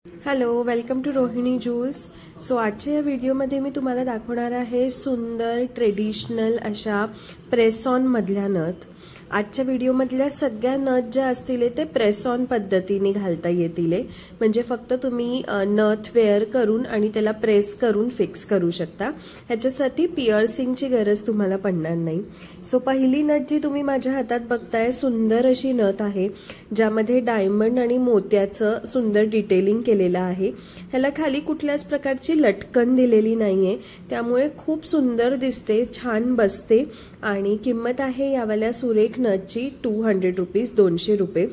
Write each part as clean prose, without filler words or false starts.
Hello, welcome to Rohini jewels. So आजच्या या व्हिडिओमध्ये मी तुम्हाला दाखवणार आहे सुंदर ट्रेडिशनल अशा प्रेस ऑन मधल्या नथ। आजच्या व्हिडिओमधल्या सगळ्या नथ ज्या असतील ते प्रेस ऑन पद्धतीने घालता येतील, म्हणजे फक्त तुम्ही नथ वेअर करून आणि त्याला प्रेस करून फिक्स करू शकता। ह्याच्यासाठी पिअर्सिंगची गरज तुम्हाला पडणार नाही। सो पहिली नथ जी तुम्ही माझ्या हातात बघताय सुंदर अशी नथ आहे, ज्यामध्ये डायमंड आणि मोत्याचं सुंदर डिटेलिंग केलेलं आहे। ह्याला खाली कुठल्याच प्रकारची लटकन दिलेली नाहीये, त्यामुळे खूप सुंदर दिसते, छान बसते आणि किंमत आहे यावाल्या सुरेख नथची 200 रुपीज, 200 रुपये।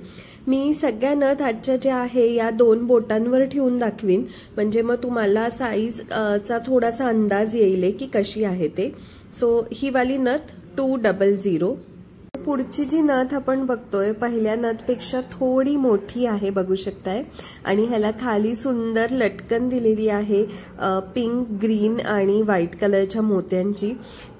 मी सगळ्या नथ आजच्या ज्या आहे या 2 बोटांवर ठेवून दाखवीन, म्हणजे मग तुम्हाला साईज चा थोडासा अंदाज येईल की कशी आहे ते। सो ही वाली नथ 200। पुढची जी नथ आपण बघतोय पहिल्या नथपेक्षा थोडी मोठी आहे, बघू शकताय, आणि ह्याला खाली सुंदर लटकन दिलेली आहे पिंक, ग्रीन आणि व्हाईट कलरच्या मोत्यांची।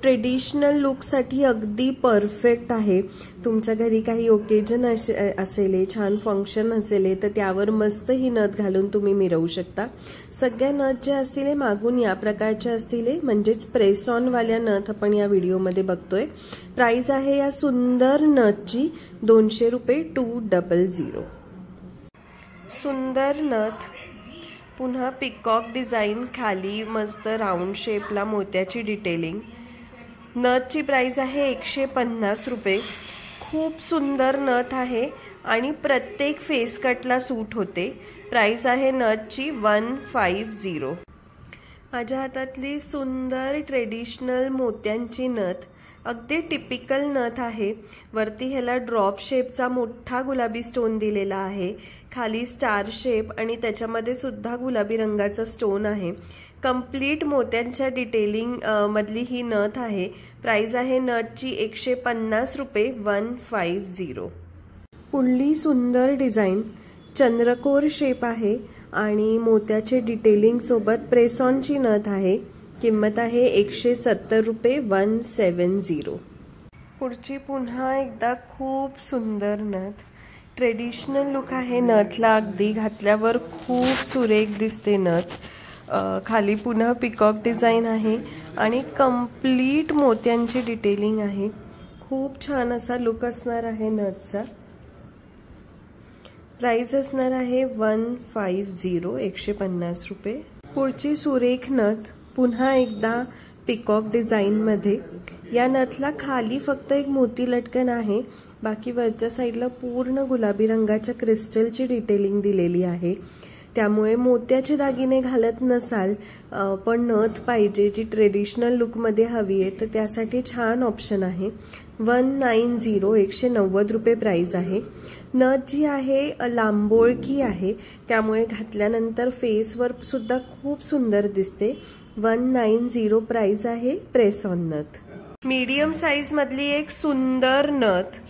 ट्रेडिशनल लुकसाठी अगदी परफेक्ट आहे। तुमच्या घरी काही ओकेजन असेल, छान फंक्शन असेल तर त्यावर मस्त ही नथ घालून तुम्ही मिरवू शकता। सगळ्या नथ ज्या असतील मागून या प्रकारच्या असतील, म्हणजेच प्रेस ऑन वाल्या नथ आपण या व्हिडिओमध्ये बघतोय। प्राइस आहे या सुंदर नथची 200 रुपये, 200। सुंदर नथ, पुन्हा पिकॉक डिझाइन, खाली मस्त राउंड शेपला मोत्याची डिटेलिंग। नथची प्राइस आहे 150 रुपये। खूप सुंदर नथ आहे आणि प्रत्येक फेस कटला सूट होते। प्राइस आहे नथची 150। माझ्या हातातली सुंदर ट्रेडिशनल मोत्यांची नथ, अगदी टिपिकल नथ आहे। वरती ह्याला ड्रॉप शेपचा मोठा गुलाबी स्टोन दिलेला आहे, खाली स्टार शेप आणि त्याच्यामध्ये सुद्धा गुलाबी रंगाचा स्टोन आहे। कंप्लीट मोत्यांच्या डिटेलिंग मधली ही नथ आहे। प्राइस आहे नथची 150 रुपये, 150। पुढली सुंदर डिझाइन चंद्रकोर शेप आहे आणि मोत्याचे डिटेलिंग सोबत प्रेस ऑनची नथ आहे। किंमत आहे 170 रुपये, 170। पुढची पुन्हा एकदा खूप सुंदर नथ, ट्रेडिशनल लुक आहे नथला, अगदी घातल्यावर खूप सुरेख दिसते नथ। खाली पुन्हा पिकॉक डिझाइन आहे आणि कंप्लीट मोत्यांची डिटेलिंग आहे। खूप छान असा लुक असणार आहे नथचा। प्राइस असणार आहे 150, 150 रुपये। पुढची सुरेख नथ पुन्हा एकदा पिकॉक डिझाइन मध्ये। या नथला खाली फक्त एक मोती लटकन आहे, बाकी वरच्या साईडला पूर्ण गुलाबी रंगाच्या क्रिस्टलची डिटेलिंग दिलेली आहे। त्यामुळे मोत्याचे दागिने घालत नसाल पण नथ पाहिजे जी ट्रेडिशनल लुक मध्ये हवी आहे, तर त्यासाठी छान ऑप्शन आहे। 190, 190 रुपये प्राइस आहे। नथ जी आहे लांबोळकी आहे, त्यामुळे घातल्यानंतर फेसवर सुद्धा खूप सुंदर दिसते। 190 प्राइस आहे प्रेस ऑन नथ। मीडियम साइज मधली एक सुंदर नथ,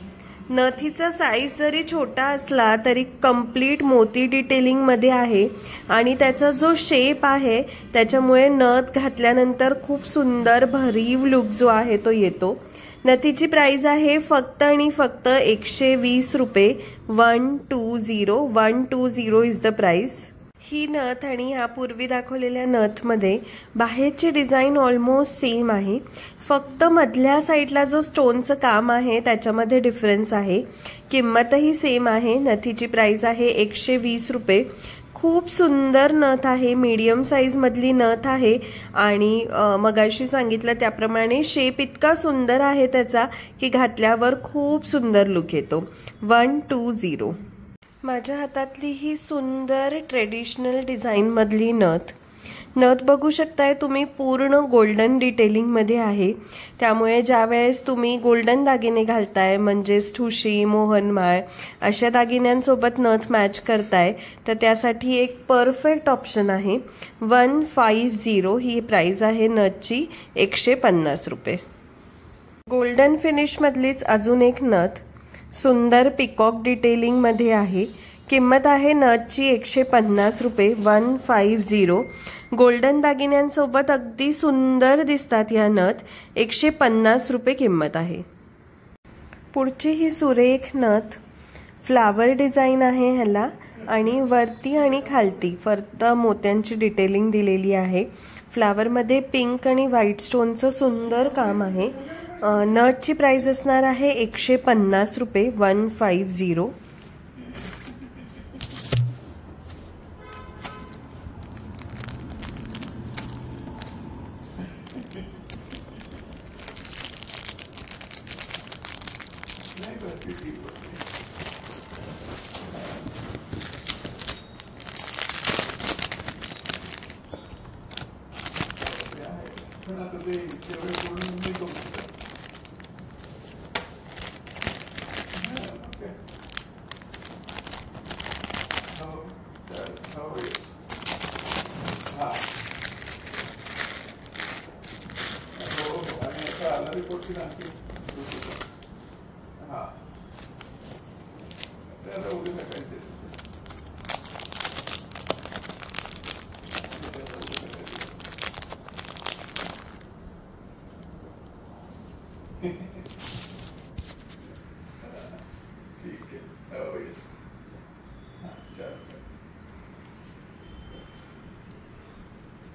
नथीचा साइज जरी छोटा असला तरी कंप्लीट मोती डिटेलिंग मध्ये आहे आणि त्याचा जो शेप आहे त्याच्यामुळे नथ घातल्यानंतर खूप सुंदर भरीव लुक जो आहे तो येतो। नथीची प्राइस आहे फक्त आणि फक्त 120 रुपये, 120, 120 इज द प्राइस। ही नथ आणि यापूर्वी दाखवलेल्या नथ मध्ये बाहेरची डिझाइन ऑलमोस्ट सेम आहे, फक्त मधल्या साईडला जो स्टोनचं काम आहे त्याच्यामध्ये डिफरन्स आहे। किंमतही सेम आहे। नथीची प्राइस आहे 120 रुपये। खूप सुंदर नथ आहे, मीडियम साइज मधली नथ आहे आणि मगाशी सांगितलं त्याप्रमाणे शेप इतका सुंदर आहे त्याचा की घातल्यावर खूप सुंदर लुक येतो। 120। माझ्या हातातली ही सुंदर ट्रेडिशनल डिझाइन मधली नथ बघू शकताय तुम्ही, पूर्ण गोल्डन डिटेलिंग मध्ये आहे। त्यामुळे ज्या वेळेस तुम्ही गोल्डन दागिने घालताय, म्हणजेच ठुशी, मोहनमाळ अशा दागिन्यांसोबत नथ मॅच करताय, तर त्यासाठी एक परफेक्ट ऑप्शन आहे। 150 ही प्राइस आहे नथची, 150 रुपये। गोल्डन फिनिश मधलीच अजून एक नथ सुंदर पिकॉक डिटेलिंग मध्ये आहे। किंमत आहे नथची 150 रुपये, 150। गोल्डन दागिन्यांसोबत अगदी सुंदर दिसतात या नथ, 150 रुपये किंमत आहे। पुढची ही सुरेख नथ फ्लावर डिझाइन आहे ह्याला आणि वरती आणि खालती फक्त मोत्यांची डिटेलिंग दिलेली आहे। फ्लावरमध्ये पिंक आणि व्हाईट स्टोनचं सुंदर काम आहे। नथची प्राइस असणार आहे 150 रुपये 150।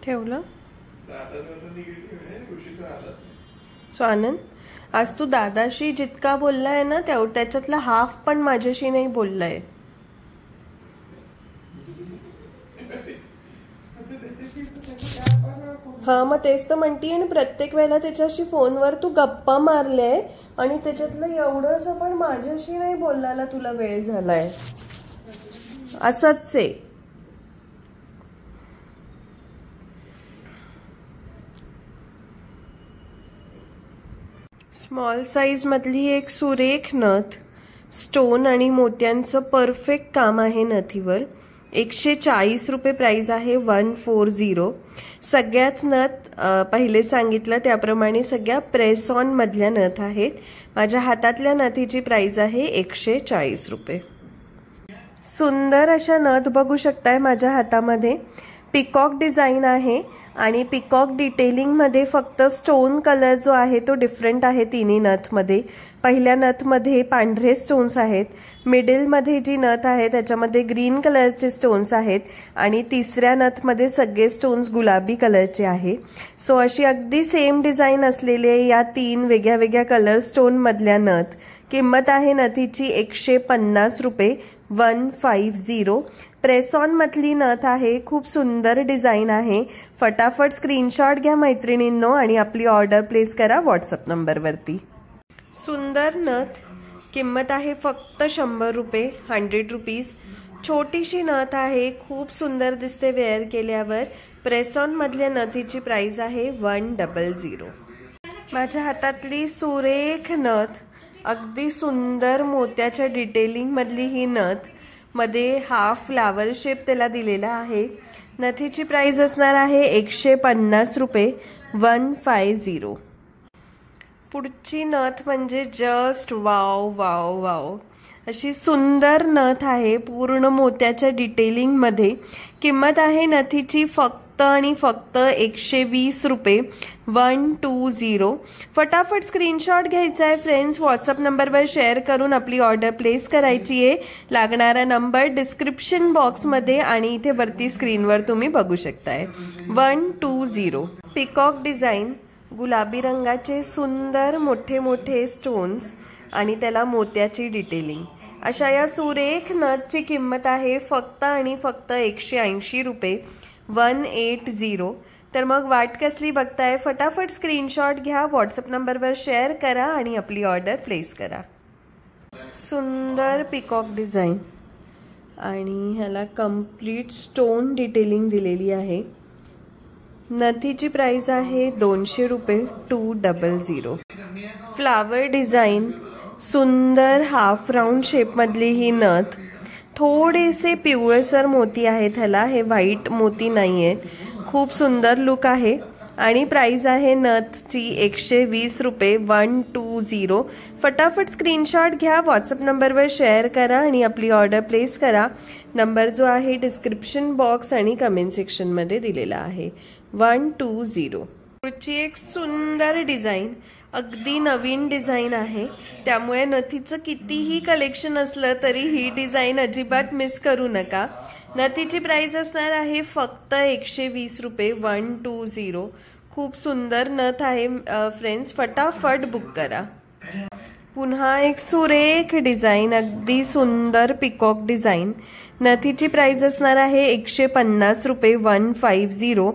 ठेवलं। सो आनंद, आज तू दादाशी जितका बोललाय ना त्याच्यातला हाफ पण माझ्याशी नाही बोललाय। हा मग तेच तर म्हणतीये, आणि प्रत्येक वेळेला त्याच्याशी फोनवर तू गप्पा मारले आणि त्याच्यातलं एवढंसं पण माझ्याशी नाही बोलायला तुला वेळ झालाय। असंच आहे। स्मॉल साइज मधली एक सुरेख नथ, स्टोन आणि मोत्यांचं परफेक्ट काम आहे नथीवर। 140 रुपये प्राइस आहे 140। सगळ्याच नथ पहिले सांगितलं त्याप्रमाणे सगळ्या प्रेस ऑन मधल्या नथ आहेत। माझ्या हातातल्या नथीची प्राइस आहे 140 रुपये। सुंदर अशा नथ बघू शकताय माझ्या हातामध्ये। पिकॉक डिझाइन आहे आणि पिकॉक डिटेलिंग मध्ये फक्त स्टोन कलर जो आहे तो डिफरंट आहे तिन्ही नथ मध्ये। पहिल्या नथ मध्ये पांढरे स्टोन्स आहेत, मिडिल मध्ये जी नथ आहे त्याच्यामध्ये ग्रीन कलरचे स्टोन्स आहेत आणि तिसऱ्या नथ मध्ये सगळे स्टोन्स गुलाबी कलरचे आहे। सो अशी अगदी सेम डिझाइन असलेले या तीन वेगळ्या वेगळ्या कलर स्टोन मधल्या नथ। किंमत आहे नथीची 150 रुपये 150। प्रेस ऑन मधली नथ आहे, खूप सुंदर डिझाइन आहे। फटाफट स्क्रीनशॉट घ्या मैत्रिणींनो आणि आपली ऑर्डर प्लेस करा व्हॉट्सअप नंबरवरती। सुंदर नथ, किंमत आहे फक्त 100 रुपये 100 रुपीज। छोटीशी नथ आहे, खूप सुंदर दिसते वेअर केल्यावर। प्रेस ऑन मधल्या नथीची प्राइस आहे 100। माझ्या हातातली सुरेख नथ, अगदी सुंदर मोत्याच्या डिटेलिंग मधली ही नथ, मध्ये हाफ फ्लावर शेप त्याला दिलेला आहे। नथीची प्राइस असणार आहे 150 रुपये 150। पुढची नथ म्हणजे जस्ट वाव वाव वाव, अशी सुंदर नथ आहे पूर्ण मोत्याच्या डिटेलिंग मध्ये। किंमत आहे नथीची फक्त आणि फक्त 120 रुपये 120। फटाफट स्क्रीनशॉट घ्यायचा आहे फ्रेंड्स, व्हॉट्सअप नंबरवर शेअर करून आपली ऑर्डर प्लेस करायची आहे। लागणारा नंबर डिस्क्रिप्शन बॉक्समध्ये आणि इथे वरती स्क्रीनवर तुम्ही बघू शकताय। 120। पिकॉक डिझाइन, गुलाबी रंगाचे सुंदर मोठे मोठे स्टोन्स आणि त्याला मोत्याची डिटेलिंग, अशा या सुरेख नथची किंमत आहे फक्त आणि फक्त 180 रुपये 180। तर मग वाट कसली बघताय, फटाफट स्क्रीनशॉट घ्या, व्हॉट्सअप नंबरवर शेअर करा आणि आपली ऑर्डर प्लेस करा। सुंदर पिकॉक डिझाइन आणि ह्याला कंप्लीट स्टोन डिटेलिंग दिलेली आहे। नथीची प्राइस आहे 200 रुपये 200। फ्लावर डिझाइन, सुंदर हाफ राउंड शेप मधली ही नथ, थोडेसे पिवळसर मोती आहेत ह्याला, हे व्हाईट मोती नाही आहेत। खूप सुंदर लुक आहे आणि प्राइस आहे नथची 120 रुपये 120। फटाफट स्क्रीनशॉट घ्या, व्हॉट्सअप नंबरवर शेअर करा आणि आपली ऑर्डर प्लेस करा। नंबर जो आहे डिस्क्रिप्शन बॉक्स आणि कमेंट सेक्शन मध्ये दिलेला आहे। 120। पुढची एक सुंदर डिझाइन, अगदी नवीन डिझाईन आहे, त्यामुळे नथीचं कितीही कलेक्शन असलं तरी ही डिझाईन अजिबात मिस करू नका। नथीची प्राइस असणार आहे फक्त 120 रुपये, 120। खूप सुंदर नथ आहे फ्रेंड्स, फटाफट बुक करा। पुन्हा एक सुरेख डिझाईन, अगदी सुंदर पिकॉक डिझाईन। नथीची प्राइस असणार आहे 150 रुपये, 150।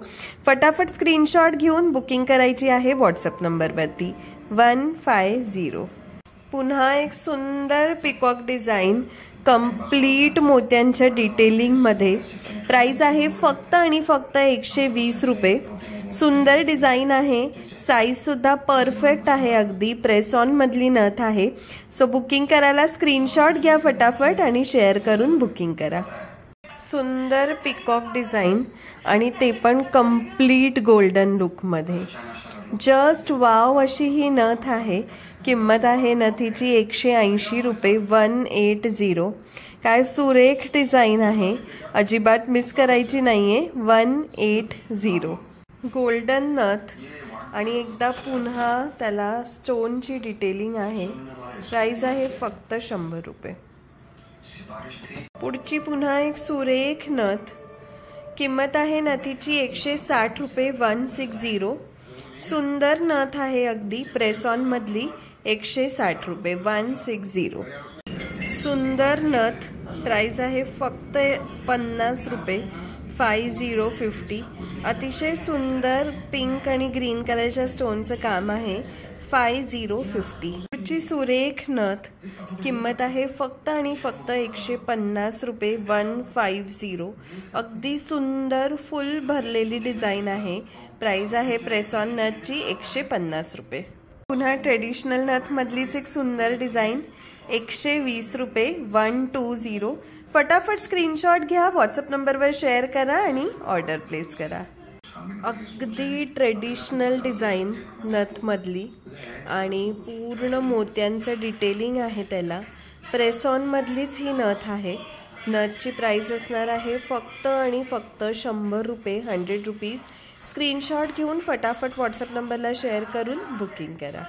फटाफट स्क्रीनशॉट घेऊन बुकिंग करायची आहे व्हॉट्सअप नंबरवरती 150। पुन्हा एक सुंदर पिकॉक डिझाईन, कंप्लीट मोत्यांच्या डिटेलिंग मध्ये। प्राइस आहे फक्त आणि फक्त 120 रुपये। सुंदर डिझाईन आहे, साईज सुद्धा परफेक्ट आहे, अगदी प्रेस ऑन मधली नथ आहे। सो बुकिंग करायला स्क्रीनशॉट घ्या फटाफट आणि शेअर करून बुकिंग करा। सुंदर पिकॉक डिझाईन आणि ते पण कंप्लीट गोल्डन लुक मध्ये। जस्ट वाव अशी ही नथ आहे। किंमत आहे नथीची 180 रुपये, 180। काय सुरेख डिझाईन आहे, अजिबात मिस करायची नाहीये, 180। गोल्डन नथ आणि एकदा पुन्हा त्याला स्टोनची डिटेलिंग आहे। प्राइस आहे फक्त 100 रुपये। पुढची पुन्हा एक सुरेख नथ, किंमत आहे नथीची 160 रुपये, 160। सुंदर नथ आहे, अगदी प्रेस ऑन मधली, 160 रुपये, 160। सुंदर नथ, प्राइस आहे फक्त 50 रुपये, 50। अतिशय सुंदर पिंक आणि ग्रीन कलरच्या स्टोनचं काम आहे, 5050। पुढची सुरेख नथ, किंमत आहे फक्त आणि फक्त 150 रुपये, 150। अगदी सुंदर फुल भरलेली डिझाईन आहे। प्राइस आहे प्रेस ऑन नथची 150 रुपये। पुन्हा ट्रेडिशनल नथ मधलीच एक सुंदर डिझाईन, 120 रुपये, 120। फटाफट स्क्रीनशॉट घ्या, व्हॉट्सअप नंबरवर शेअर करा आणि ऑर्डर प्लेस करा। अगदी ट्रेडिशनल डिझाईन नथ मधली आणि पूर्ण मोत्यांचं डिटेलिंग आहे त्याला। प्रेस ऑन मधलीच ही नथ आहे। नथची प्राइस असणार आहे फक्त आणि फक्त 100 रुपये, 100 रुपीज। स्क्रीनशॉट घेऊन फटाफट व्हॉट्सअप नंबरला शेअर करून बुकिंग करा।